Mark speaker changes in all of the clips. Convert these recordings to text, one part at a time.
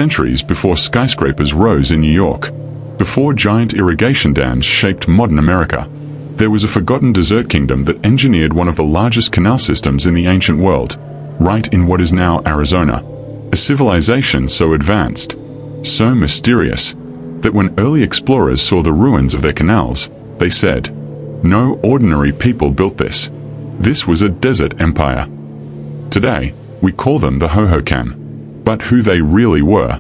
Speaker 1: centuries before skyscrapers rose in New York, before giant irrigation dams shaped modern America. There was a forgotten desert kingdom that engineered one of the largest canal systems in the ancient world, right in what is now Arizona. A civilization so advanced, so mysterious, that when early explorers saw the ruins of their canals, they said, "No ordinary people built this. This was a desert empire." Today, we call them the Hohokam, but who they really were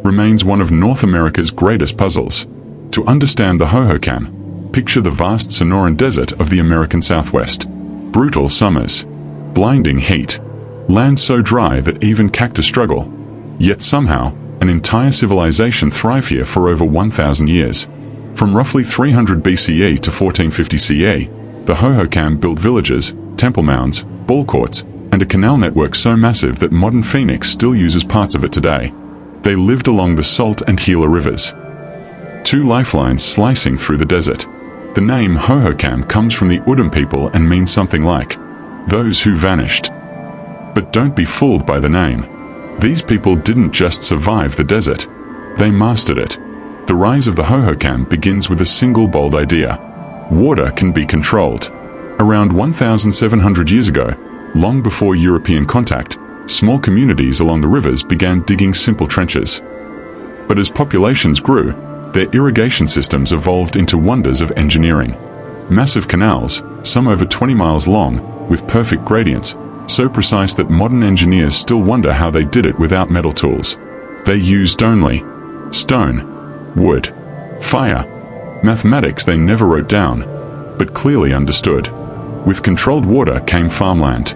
Speaker 1: remains one of North America's greatest puzzles. To understand the Hohokam, picture the vast Sonoran Desert of the American Southwest. Brutal summers, blinding heat, land so dry that even cactus struggle. Yet somehow, an entire civilization thrived here for over 1,000 years. From roughly 300 BCE to 1450 CE, the Hohokam built villages, temple mounds, ballcourts, and a canal network so massive that modern Phoenix still uses parts of it today. They lived along the Salt and Gila rivers, two lifelines slicing through the desert. The name Hohokam comes from the Udam people and means something like, "those who vanished." But don't be fooled by the name. These people didn't just survive the desert, they mastered it. The rise of the Hohokam begins with a single bold idea. Water can be controlled. Around 1,700 years ago, long before European contact, small communities along the rivers began digging simple trenches. But as populations grew, their irrigation systems evolved into wonders of engineering. Massive canals, some over 20 miles long, with perfect gradients, so precise that modern engineers still wonder how they did it without metal tools. They used only stone, wood, fire, mathematics they never wrote down, but clearly understood. With controlled water came farmland.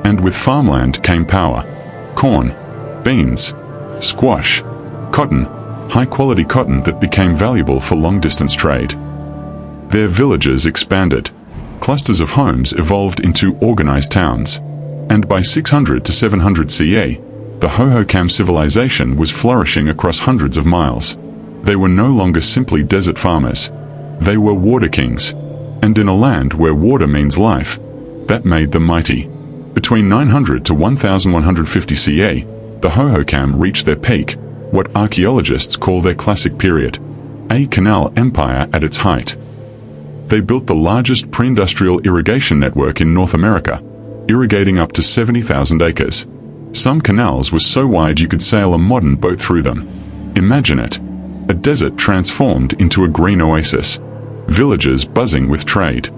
Speaker 1: And with farmland came power. Corn, beans, squash, cotton, high-quality cotton that became valuable for long-distance trade. Their villages expanded. Clusters of homes evolved into organized towns. And by 600 to 700 CE, the Hohokam civilization was flourishing across hundreds of miles. They were no longer simply desert farmers. They were water kings. And in a land where water means life, that made them mighty. Between 900 to 1150 CE, the Hohokam reached their peak, what archaeologists call their classic period, a canal empire at its height. They built the largest pre-industrial irrigation network in North America, irrigating up to 70,000 acres. Some canals were so wide you could sail a modern boat through them. Imagine it, a desert transformed into a green oasis, villages buzzing with trade,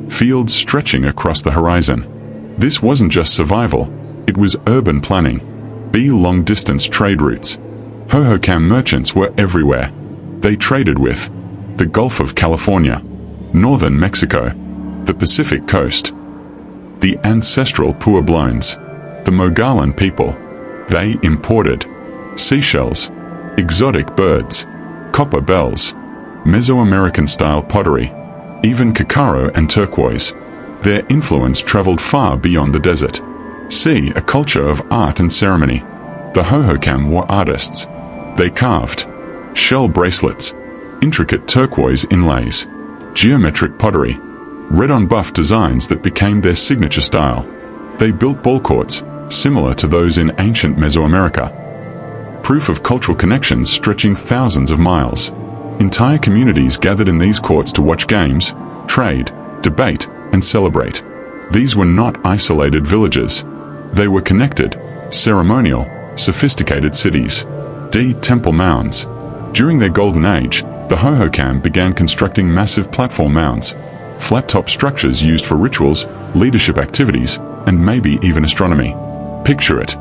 Speaker 1: fields stretching across the horizon. This wasn't just survival, it was urban planning. Long-distance trade routes. Hohokam merchants were everywhere. They traded with the Gulf of California, northern Mexico, the Pacific coast, the ancestral Pueblones, the Mogollon people. They imported seashells, exotic birds, copper bells, Mesoamerican-style pottery, even cacao and turquoise. Their influence traveled far beyond the desert. See a culture of art and ceremony. The Hohokam were artists. They carved shell bracelets, intricate turquoise inlays, geometric pottery, red-on-buff designs that became their signature style. They built ballcourts, similar to those in ancient Mesoamerica. Proof of cultural connections stretching thousands of miles. Entire communities gathered in these courts to watch games, trade, debate, and celebrate. These were not isolated villages. They were connected, ceremonial, sophisticated cities. Temple mounds. During their golden age, the Hohokam began constructing massive platform mounds, flat-top structures used for rituals, leadership activities, and maybe even astronomy. Picture it,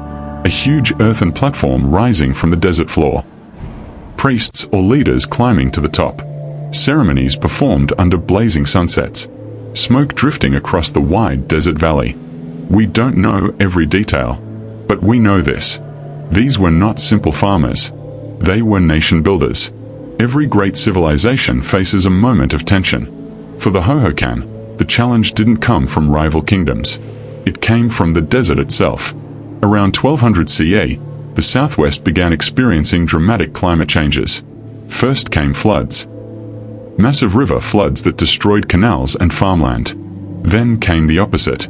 Speaker 1: a huge earthen platform rising from the desert floor. Priests or leaders climbing to the top. Ceremonies performed under blazing sunsets. Smoke drifting across the wide desert valley. We don't know every detail, but we know this. These were not simple farmers. They were nation builders. Every great civilization faces a moment of tension. For the Hohokam, the challenge didn't come from rival kingdoms. It came from the desert itself. Around 1200 CE, the Southwest began experiencing dramatic climate changes. First came floods. Massive river floods that destroyed canals and farmland. Then came the opposite.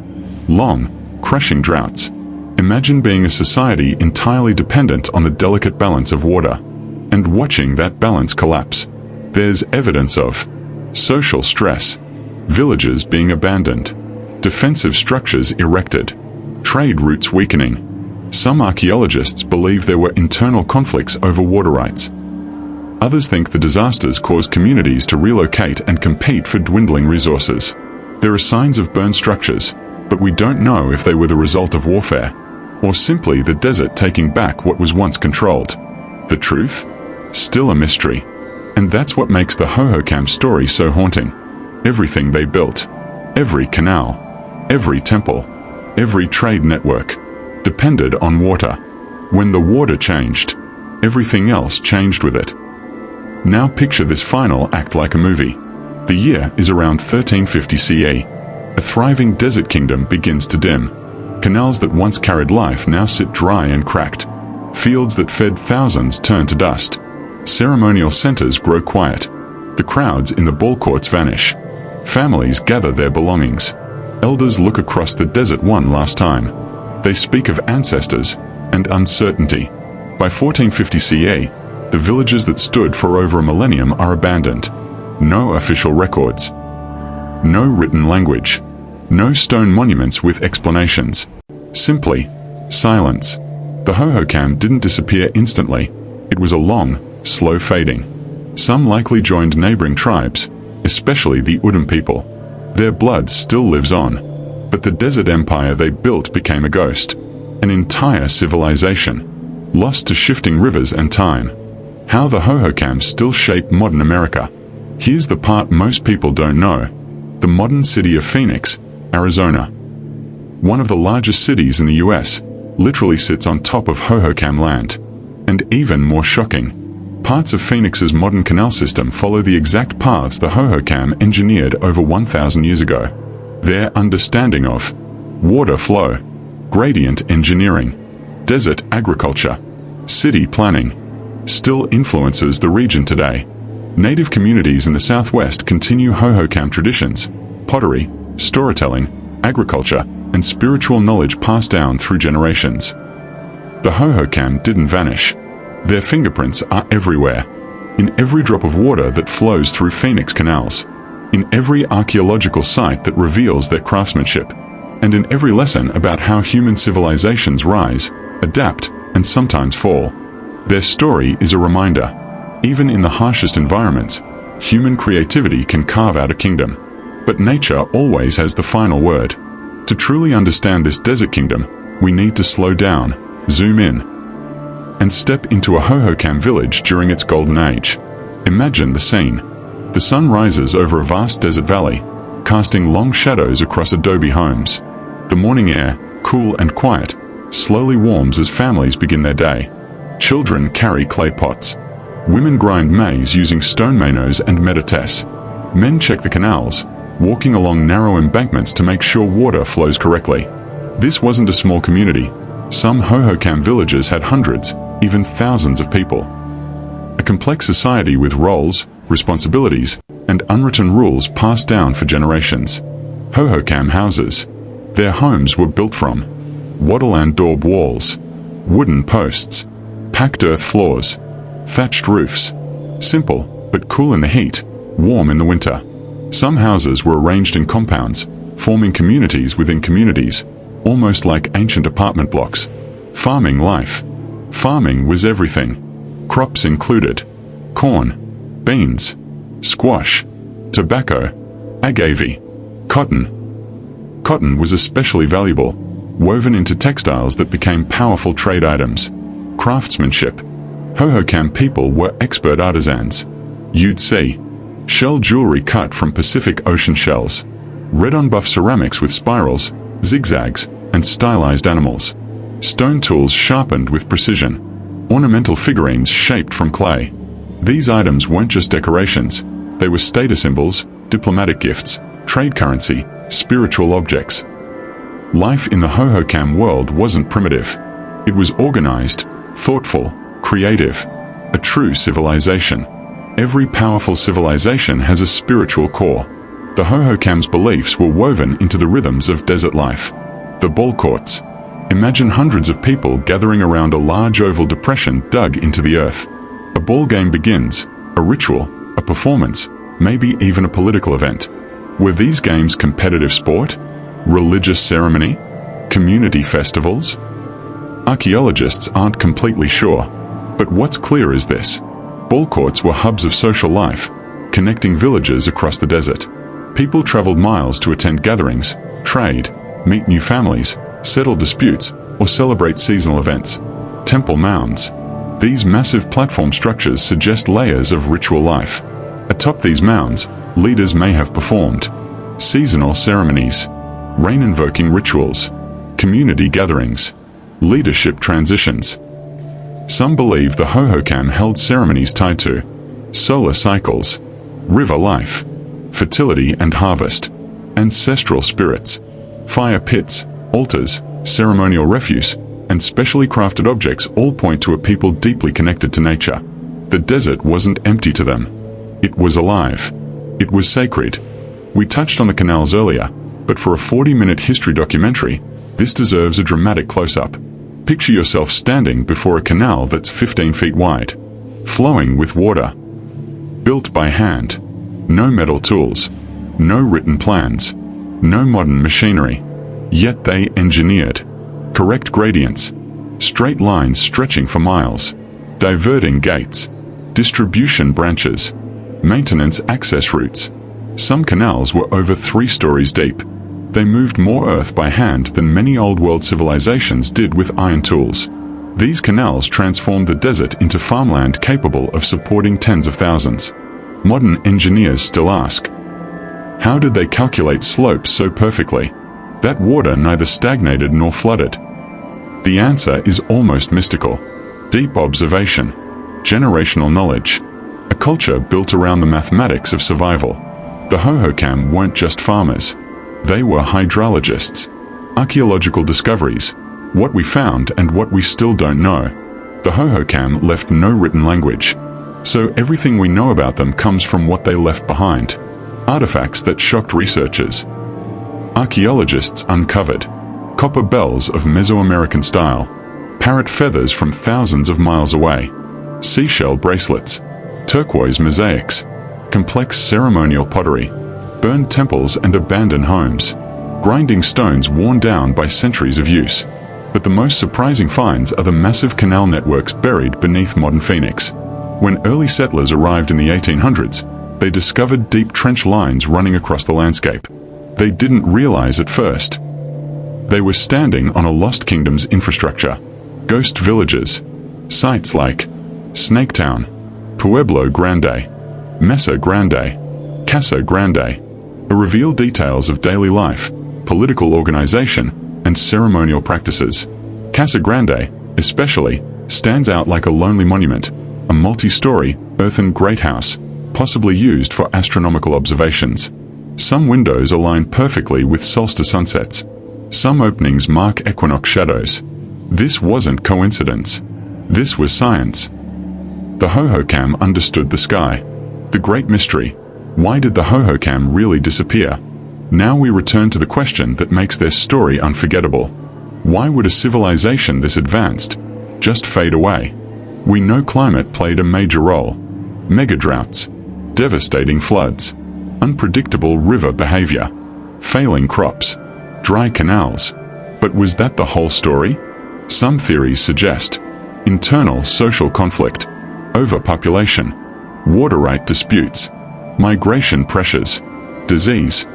Speaker 1: Long, crushing droughts. Imagine being a society entirely dependent on the delicate balance of water, and watching that balance collapse. There's evidence of social stress, villages being abandoned, defensive structures erected, trade routes weakening. Some archaeologists believe there were internal conflicts over water rights. Others think the disasters caused communities to relocate and compete for dwindling resources. There are signs of burned structures, but we don't know if they were the result of warfare, or simply the desert taking back what was once controlled. The truth? Still a mystery. And that's what makes the Hohokam story so haunting. Everything they built, every canal, every temple, every trade network, depended on water. When the water changed, everything else changed with it. Now picture this final act like a movie. The year is around 1350 CE. A thriving desert kingdom begins to dim. Canals that once carried life now sit dry and cracked. Fields that fed thousands turn to dust. Ceremonial centers grow quiet. The crowds in the Ballcourts vanish. Families gather their belongings. Elders look across the desert one last time. They speak of ancestors and uncertainty. By 1450 CE, the villages that stood for over a millennium are abandoned. No official records. No written language. No stone monuments with explanations. Simply, silence. The Hohokam didn't disappear instantly. It was a long, slow fading. Some likely joined neighboring tribes, especially the Udam people. Their blood still lives on, but the desert empire they built became a ghost. An entire civilization, lost to shifting rivers and time. How the Hohokam still shape modern America. Here's the part most people don't know. The modern city of Phoenix, Arizona, one of the largest cities in the US, literally sits on top of Hohokam land. And even more shocking, parts of Phoenix's modern canal system follow the exact paths the Hohokam engineered over 1,000 years ago. Their understanding of water flow, gradient engineering, desert agriculture, city planning, still influences the region today. Native communities in the Southwest continue Hohokam traditions, pottery, storytelling, agriculture, and spiritual knowledge passed down through generations. The Hohokam didn't vanish. Their fingerprints are everywhere. In every drop of water that flows through Phoenix canals. In every archaeological site that reveals their craftsmanship. And in every lesson about how human civilizations rise, adapt, and sometimes fall. Their story is a reminder. Even in the harshest environments, human creativity can carve out a kingdom. But nature always has the final word. To truly understand this desert kingdom, we need to slow down, zoom in, and step into a Hohokam village during its golden age. Imagine the scene. The sun rises over a vast desert valley, casting long shadows across adobe homes. The morning air, cool and quiet, slowly warms as families begin their day. Children carry clay pots. Women grind maize using stone manos and metatess. Men check the canals, walking along narrow embankments to make sure water flows correctly. This wasn't a small community. Some Hohokam villages had hundreds, even thousands of people. A complex society with roles, responsibilities, and unwritten rules passed down for generations. Hohokam houses. Their homes were built from wattle and daub walls, wooden posts, packed earth floors, thatched roofs. Simple, but cool in the heat, warm in the winter. Some houses were arranged in compounds, forming communities within communities, almost like ancient apartment blocks. Farming life. Farming was everything. Crops included corn, beans, squash, tobacco, agave, cotton. Cotton was especially valuable, woven into textiles that became powerful trade items. Craftsmanship. Hohokam people were expert artisans. You'd see shell jewelry cut from Pacific Ocean shells, red-on-buff ceramics with spirals, zigzags, and stylized animals, stone tools sharpened with precision, ornamental figurines shaped from clay. These items weren't just decorations, they were status symbols, diplomatic gifts, trade currency, spiritual objects. Life in the Hohokam world wasn't primitive. It was organized, thoughtful, creative, a true civilization. Every powerful civilization has a spiritual core. The Hohokam's beliefs were woven into the rhythms of desert life. The Ballcourts. Imagine hundreds of people gathering around a large oval depression dug into the earth. A ball game begins, a ritual, a performance, maybe even a political event. Were these games competitive sport? Religious ceremony? Community festivals? Archaeologists aren't completely sure, but what's clear is this. Ballcourts were hubs of social life, connecting villages across the desert. People traveled miles to attend gatherings, trade, meet new families, settle disputes, or celebrate seasonal events. Temple mounds. These massive platform structures suggest layers of ritual life. Atop these mounds, leaders may have performed seasonal ceremonies, rain-invoking rituals, community gatherings, leadership transitions. Some believe the Hohokam held ceremonies tied to solar cycles, river life, fertility and harvest, ancestral spirits, fire pits, altars, ceremonial refuse, and specially crafted objects all point to a people deeply connected to nature. The desert wasn't empty to them. It was alive. It was sacred. We touched on the canals earlier, but for a 40-minute history documentary, this deserves a dramatic close-up. Picture yourself standing before a canal that's 15 feet wide, flowing with water. Built by hand. No metal tools. No written plans. No modern machinery. Yet they engineered correct gradients, straight lines stretching for miles, diverting gates, distribution branches, maintenance access routes. Some canals were over 3 stories deep. They moved more earth by hand than many old-world civilizations did with iron tools. These canals transformed the desert into farmland capable of supporting tens of thousands. Modern engineers still ask, how did they calculate slopes so perfectly? That water neither stagnated nor flooded. The answer is almost mystical. Deep observation, generational knowledge, a culture built around the mathematics of survival. The Hohokam weren't just farmers. They were hydrologists. Archaeological discoveries, what we found and what we still don't know. The Hohokam left no written language, so everything we know about them comes from what they left behind. Artifacts that shocked researchers. Archaeologists uncovered copper bells of Mesoamerican style, parrot feathers from thousands of miles away, seashell bracelets, turquoise mosaics, complex ceremonial pottery, burned temples and abandoned homes, grinding stones worn down by centuries of use. But the most surprising finds are the massive canal networks buried beneath modern Phoenix. When early settlers arrived in the 1800s, they discovered deep trench lines running across the landscape. They didn't realize at first. They were standing on a lost kingdom's infrastructure. Ghost villages, sites like Snaketown, Pueblo Grande, Mesa Grande, Casa Grande, reveal details of daily life, political organization, and ceremonial practices. Casa Grande, especially, stands out like a lonely monument, a multi-story, earthen great house, possibly used for astronomical observations. Some windows align perfectly with solstice sunsets. Some openings mark equinox shadows. This wasn't coincidence. This was science. The Hohokam understood the sky. The great mystery. Why did the Hohokam really disappear? Now we return to the question that makes their story unforgettable. Why would a civilization this advanced just fade away? We know climate played a major role. Mega droughts, devastating floods, unpredictable river behavior, failing crops, dry canals. But was that the whole story? Some theories suggest internal social conflict, overpopulation, water right disputes, migration pressures, disease,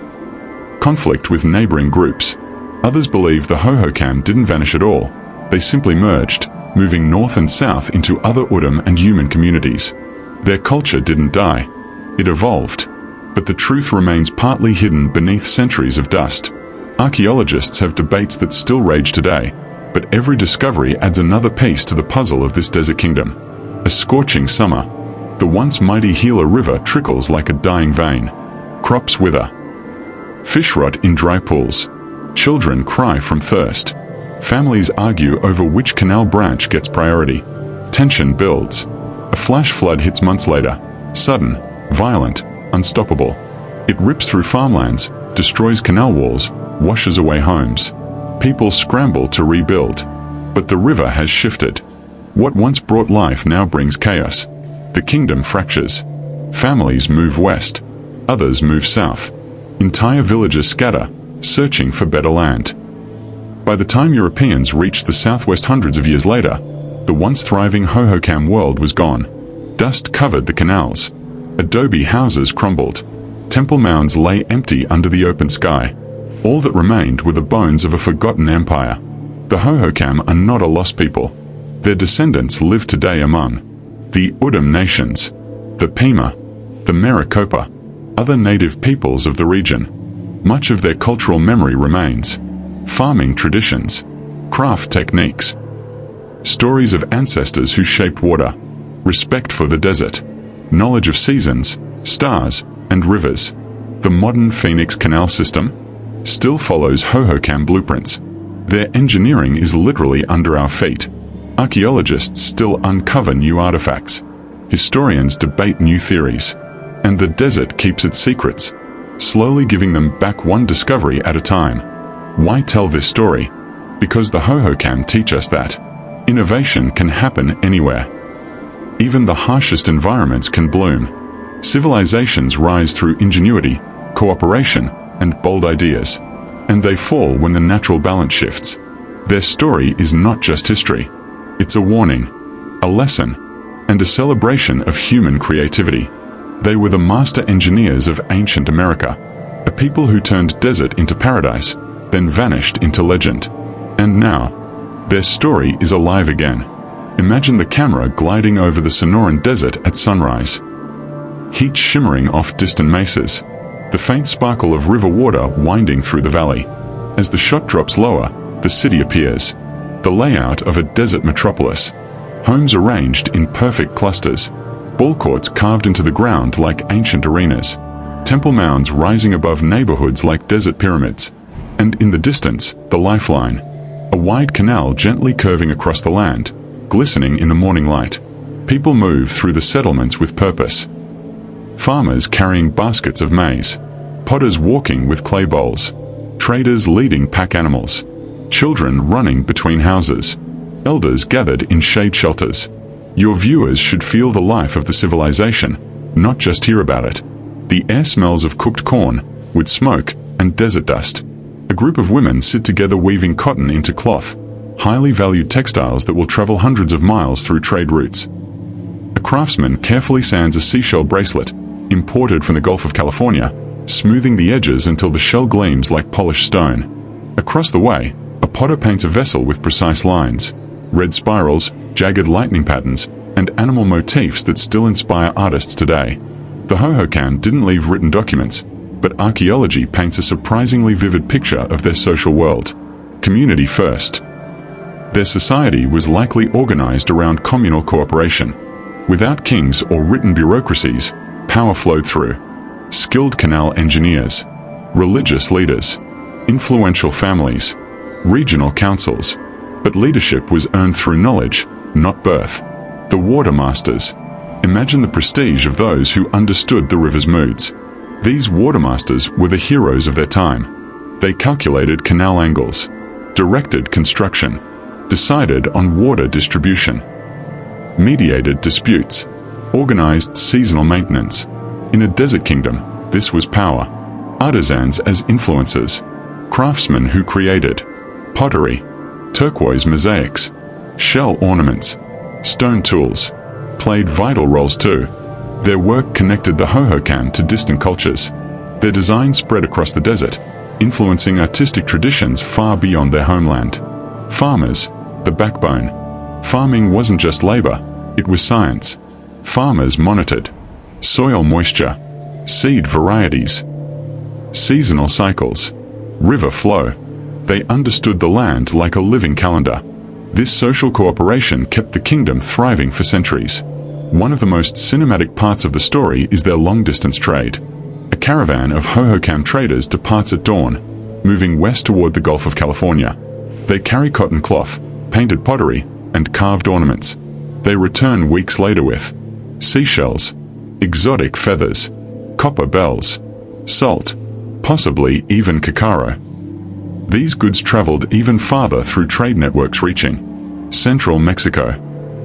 Speaker 1: conflict with neighboring groups. Others believe the Hohokam didn't vanish at all. They simply merged, moving north and south into other Uddam and human communities. Their culture didn't die. It evolved. But the truth remains partly hidden beneath centuries of dust. Archaeologists have debates that still rage today, but every discovery adds another piece to the puzzle of this desert kingdom. A scorching summer. The once mighty Gila River trickles like a dying vein. Crops wither. Fish rot in dry pools. Children cry from thirst. Families argue over which canal branch gets priority. Tension builds. A flash flood hits months later. Sudden, violent, unstoppable. It rips through farmlands, destroys canal walls, washes away homes. People scramble to rebuild. But the river has shifted. What once brought life now brings chaos. The kingdom fractures. Families move west. Others move south. Entire villages scatter, searching for better land. By the time Europeans reached the southwest hundreds of years later, the once thriving Hohokam world was gone. Dust covered the canals. Adobe houses crumbled. Temple mounds lay empty under the open sky. All that remained were the bones of a forgotten empire. The Hohokam are not a lost people. Their descendants live today among the Udam nations, the Pima, the Maricopa, other native peoples of the region. Much of their cultural memory remains. Farming traditions, craft techniques, stories of ancestors who shaped water, respect for the desert, knowledge of seasons, stars, and rivers. The modern Phoenix Canal system still follows Hohokam blueprints. Their engineering is literally under our feet. Archaeologists still uncover new artifacts. Historians debate new theories. And the desert keeps its secrets, slowly giving them back one discovery at a time. Why tell this story? Because the Hohokam teach us that innovation can happen anywhere. Even the harshest environments can bloom. Civilizations rise through ingenuity, cooperation, and bold ideas. And they fall when the natural balance shifts. Their story is not just history. It's a warning, a lesson, and a celebration of human creativity. They were the master engineers of ancient America, a people who turned desert into paradise, then vanished into legend. And now, their story is alive again. Imagine the camera gliding over the Sonoran Desert at sunrise. Heat shimmering off distant mesas. The faint sparkle of river water winding through the valley. As the shot drops lower, the city appears. The layout of a desert metropolis. Homes arranged in perfect clusters. Ballcourts carved into the ground like ancient arenas. Temple mounds rising above neighborhoods like desert pyramids. And in the distance, the lifeline. A wide canal gently curving across the land, glistening in the morning light. People move through the settlements with purpose. Farmers carrying baskets of maize. Potters walking with clay bowls. Traders leading pack animals. Children running between houses. Elders gathered in shade shelters. Your viewers should feel the life of the civilization, not just hear about it. The air smells of cooked corn, with smoke and desert dust. A group of women sit together weaving cotton into cloth, highly valued textiles that will travel hundreds of miles through trade routes. A craftsman carefully sands a seashell bracelet, imported from the Gulf of California, smoothing the edges until the shell gleams like polished stone. Across the way, a potter paints a vessel with precise lines, red spirals, jagged lightning patterns, and animal motifs that still inspire artists today. The Hohokam didn't leave written documents, but archaeology paints a surprisingly vivid picture of their social world. Community first. Their society was likely organized around communal cooperation. Without kings or written bureaucracies, power flowed through skilled canal engineers, religious leaders, influential families, regional councils. But leadership was earned through knowledge, not birth. The water masters. Imagine the prestige of those who understood the river's moods. These water masters were the heroes of their time. They calculated canal angles, directed construction, decided on water distribution, mediated disputes, organized seasonal maintenance. In a desert kingdom, this was power. Artisans as influencers, craftsmen who created pottery, turquoise mosaics, shell ornaments, stone tools, played vital roles too. Their work connected the Hohokam to distant cultures. Their design spread across the desert, influencing artistic traditions far beyond their homeland. Farmers, the backbone. Farming wasn't just labor, it was science. Farmers monitored soil moisture, seed varieties, seasonal cycles, river flow. They understood the land like a living calendar. This social cooperation kept the kingdom thriving for centuries. One of the most cinematic parts of the story is their long-distance trade. A caravan of Hohokam traders departs at dawn, moving west toward the Gulf of California. They carry cotton cloth, painted pottery, and carved ornaments. They return weeks later with seashells, exotic feathers, copper bells, salt, possibly even cacao. These goods traveled even farther through trade networks reaching central Mexico,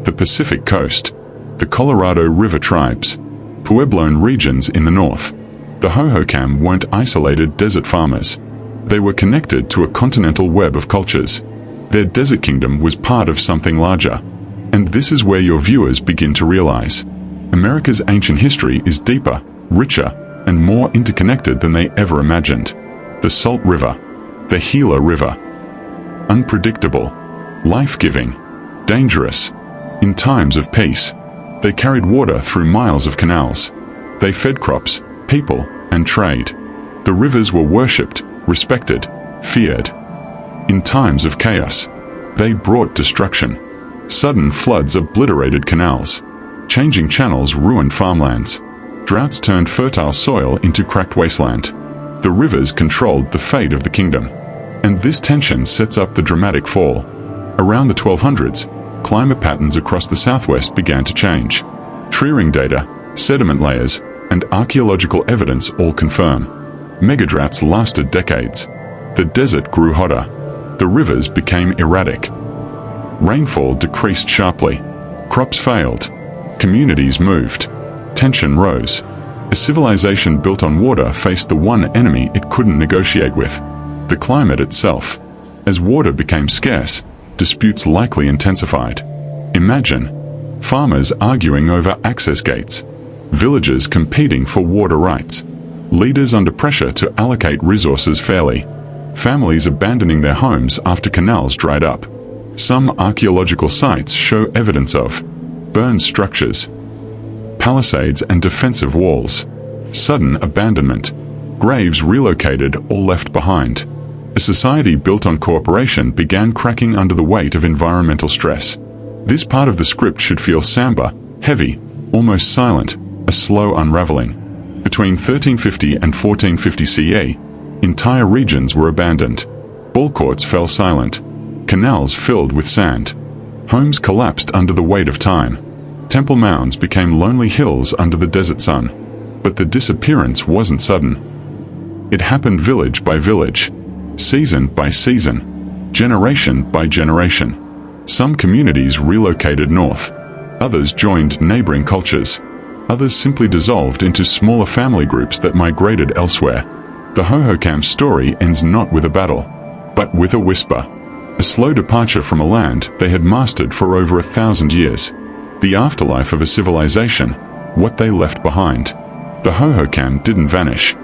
Speaker 1: the Pacific coast, the Colorado River tribes, Puebloan regions in the north. The Hohokam weren't isolated desert farmers. They were connected to a continental web of cultures. Their desert kingdom was part of something larger. And this is where your viewers begin to realize America's ancient history is deeper, richer, and more interconnected than they ever imagined. The Salt River, the Gila River. Unpredictable, life-giving, dangerous. In times of peace, they carried water through miles of canals. They fed crops, people, and trade. The rivers were worshipped, respected, feared. In times of chaos, they brought destruction. Sudden floods obliterated canals. Changing channels ruined farmlands. Droughts turned fertile soil into cracked wasteland. The rivers controlled the fate of the kingdom. And this tension sets up the dramatic fall. Around the 1200s, climate patterns across the southwest began to change. Tree-ring data, sediment layers, and archaeological evidence all confirm. Megadroughts lasted decades. The desert grew hotter. The rivers became erratic. Rainfall decreased sharply. Crops failed. Communities moved. Tension rose. A civilization built on water faced the one enemy it couldn't negotiate with: the climate itself. As water became scarce, disputes likely intensified. Imagine farmers arguing over access gates, villagers competing for water rights, leaders under pressure to allocate resources fairly, families abandoning their homes after canals dried up. Some archaeological sites show evidence of burned structures, palisades and defensive walls, sudden abandonment, graves relocated or left behind. A society built on cooperation began cracking under the weight of environmental stress. This part of the script should feel somber, heavy, almost silent, a slow unraveling. Between 1350 and 1450 CE, entire regions were abandoned. Ballcourts fell silent. Canals filled with sand. Homes collapsed under the weight of time. Temple mounds became lonely hills under the desert sun. But the disappearance wasn't sudden. It happened village by village, season by season, generation by generation. Some communities relocated north. Others joined neighboring cultures. Others simply dissolved into smaller family groups that migrated elsewhere. The Hohokam story ends not with a battle, but with a whisper. A slow departure from a land they had mastered for over 1,000 years. The afterlife of a civilization, what they left behind. The Hohokam didn't vanish.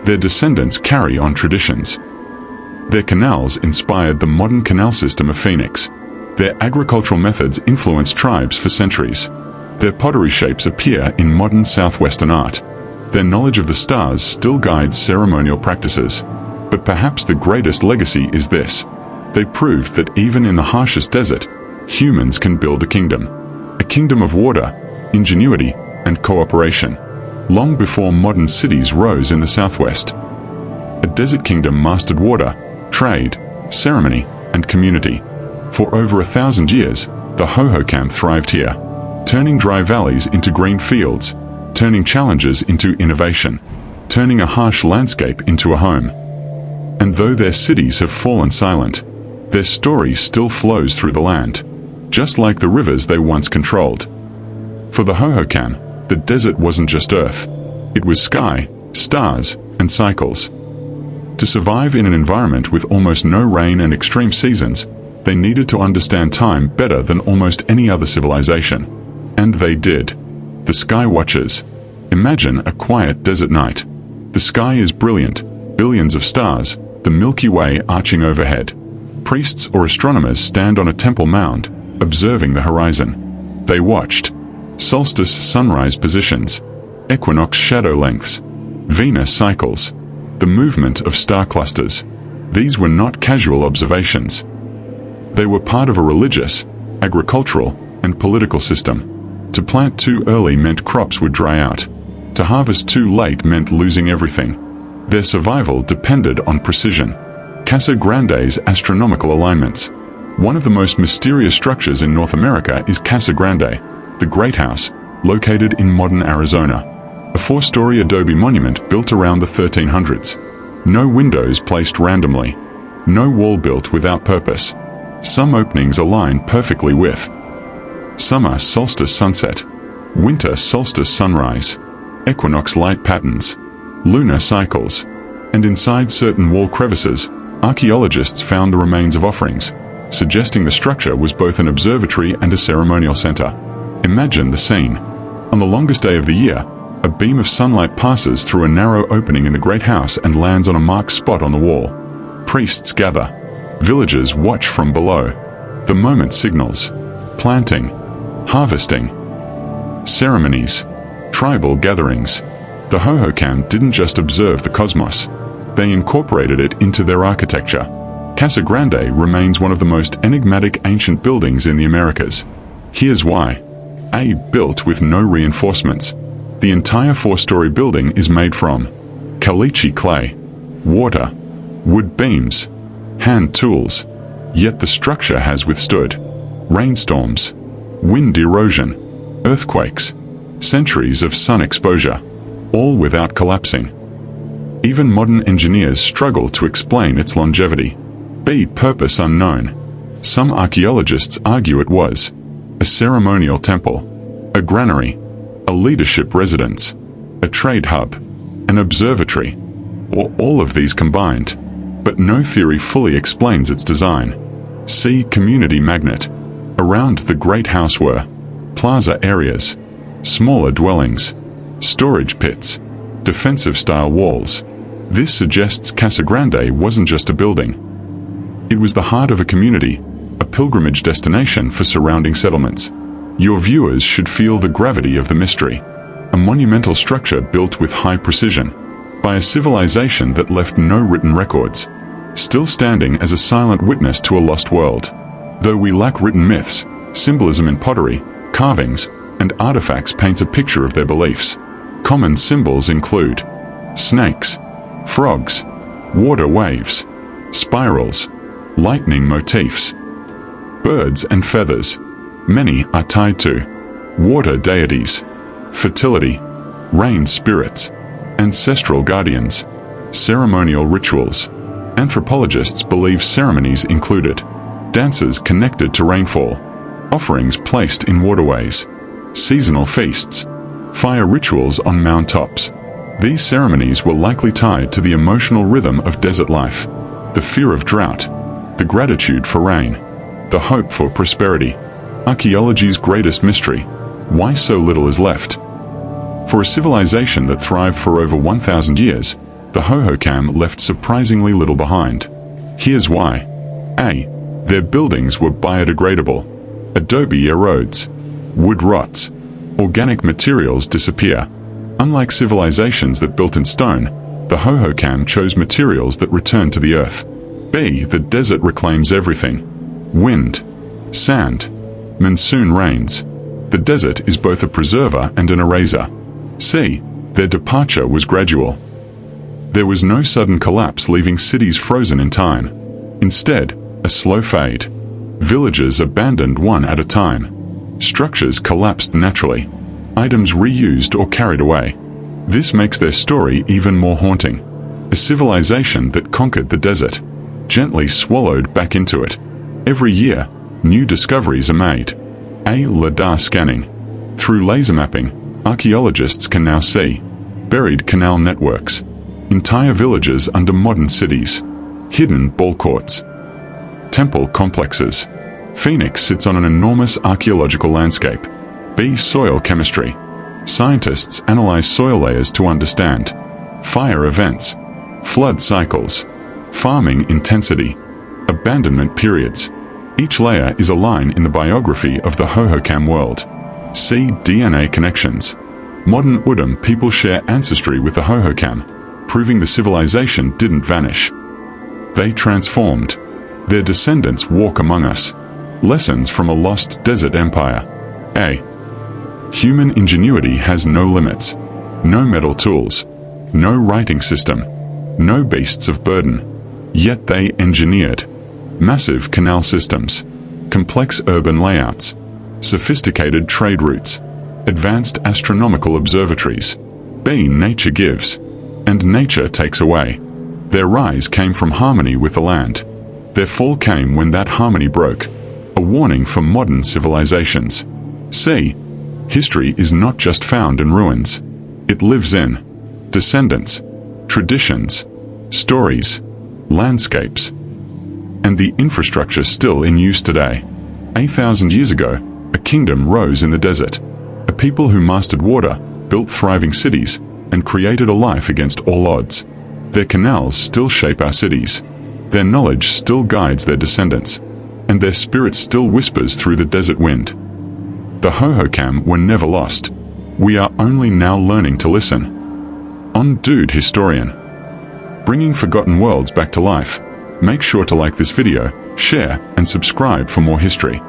Speaker 1: Their descendants carry on traditions. Their canals inspired the modern canal system of Phoenix. Their agricultural methods influenced tribes for centuries. Their pottery shapes appear in modern southwestern art. Their knowledge of the stars still guides ceremonial practices. But perhaps the greatest legacy is this: they proved that even in the harshest desert, humans can build a kingdom of water, ingenuity, and cooperation. Long before modern cities rose in the southwest, a desert kingdom mastered water, trade, ceremony, and community. For over 1,000 years, the Hohokam thrived here, turning dry valleys into green fields, turning challenges into innovation, turning a harsh landscape into a home. And though their cities have fallen silent, their story still flows through the land, just like the rivers they once controlled. For the Hohokam, the desert wasn't just earth. It was sky, stars, and cycles. To survive in an environment with almost no rain and extreme seasons, they needed to understand time better than almost any other civilization. And they did. The Sky Watchers. Imagine a quiet desert night. The sky is brilliant, billions of stars, the Milky Way arching overhead. Priests or astronomers stand on a temple mound, observing the horizon. They watched solstice sunrise positions, equinox shadow lengths, Venus cycles, the movement of star clusters. These were not casual observations. They were part of a religious, agricultural, and political system. To plant too early meant crops would dry out. To harvest too late meant losing everything. Their survival depended on precision. Casa Grande's astronomical alignments. One of the most mysterious structures in North America is Casa Grande, the Great House, located in modern Arizona. A 4-story adobe monument built around the 1300s. No windows placed randomly. No wall built without purpose. Some openings align perfectly with summer solstice sunset, winter solstice sunrise, equinox light patterns, lunar cycles, and inside certain wall crevices, archaeologists found the remains of offerings, suggesting the structure was both an observatory and a ceremonial center. Imagine the scene. On the longest day of the year, a beam of sunlight passes through a narrow opening in the great house and lands on a marked spot on the wall. Priests gather. Villagers watch from below. The moment signals planting, harvesting, ceremonies, tribal gatherings. The Hohokam didn't just observe the cosmos. They incorporated it into their architecture. Casa Grande remains one of the most enigmatic ancient buildings in the Americas. Here's why. A. Built with no reinforcements. The entire 4-story building is made from caliche clay, water, wood beams, hand tools, yet the structure has withstood rainstorms, wind erosion, earthquakes, centuries of sun exposure, all without collapsing. Even modern engineers struggle to explain its longevity. B. Purpose unknown. Some archaeologists argue it was a ceremonial temple, a granary, a leadership residence, a trade hub, an observatory, or all of these combined. But no theory fully explains its design. C. Community magnet. Around the great house were plaza areas, smaller dwellings, storage pits, defensive-style walls. This suggests Casa Grande wasn't just a building. It was the heart of a community, a pilgrimage destination for surrounding settlements. Your viewers should feel the gravity of the mystery. A monumental structure built with high precision, by a civilization that left no written records, still standing as a silent witness to a lost world. Though we lack written myths, symbolism in pottery, carvings, and artifacts paints a picture of their beliefs. Common symbols include snakes, frogs, water waves, spirals, lightning motifs, birds and feathers. Many are tied to water deities, fertility, rain spirits, ancestral guardians, ceremonial rituals. Anthropologists believe ceremonies included dances connected to rainfall, offerings placed in waterways, seasonal feasts, fire rituals on mound tops. These ceremonies were likely tied to the emotional rhythm of desert life, the fear of drought, the gratitude for rain, the hope for prosperity. Archaeology's greatest mystery: why so little is left? For a civilization that thrived for over 1,000 years, the Hohokam left surprisingly little behind. Here's why. A. Their buildings were biodegradable. Adobe erodes. Wood rots. Organic materials disappear. Unlike civilizations that built in stone, the Hohokam chose materials that return to the earth. B. The desert reclaims everything. Wind, sand, monsoon rains. The desert is both a preserver and an eraser. C. Their departure was gradual. There was no sudden collapse leaving cities frozen in time. Instead, a slow fade. Villages abandoned one at a time. Structures collapsed naturally. Items reused or carried away. This makes their story even more haunting. A civilization that conquered the desert, gently swallowed back into it. Every year, new discoveries are made. A. LiDAR scanning. Through laser mapping, archaeologists can now see buried canal networks, entire villages under modern cities, hidden Ballcourts, temple complexes. Phoenix sits on an enormous archaeological landscape. B. Soil chemistry. Scientists analyze soil layers to understand fire events, flood cycles, farming intensity, abandonment periods. Each layer is a line in the biography of the Hohokam world. C. DNA connections. Modern Udam people share ancestry with the Hohokam, proving the civilization didn't vanish. They transformed. Their descendants walk among us. Lessons from a lost desert empire. A. Human ingenuity has no limits. No metal tools. No writing system. No beasts of burden. Yet they engineered massive canal systems, complex urban layouts, sophisticated trade routes, advanced astronomical observatories. B. Nature gives, and nature takes away. Their rise came from harmony with the land, Their fall came when that harmony broke, a warning for modern civilizations. See, history is not just found in ruins. It lives in descendants, traditions, stories, landscapes, and the infrastructure still in use today. 8,000 years ago, a kingdom rose in the desert. A people who mastered water, built thriving cities, and created a life against all odds. Their canals still shape our cities. Their knowledge still guides their descendants, and their spirit still whispers through the desert wind. The Hohokam were never lost. We are only now learning to listen. On Dude Historian. Bringing forgotten worlds back to life. Make sure to like this video, share, and subscribe for more history.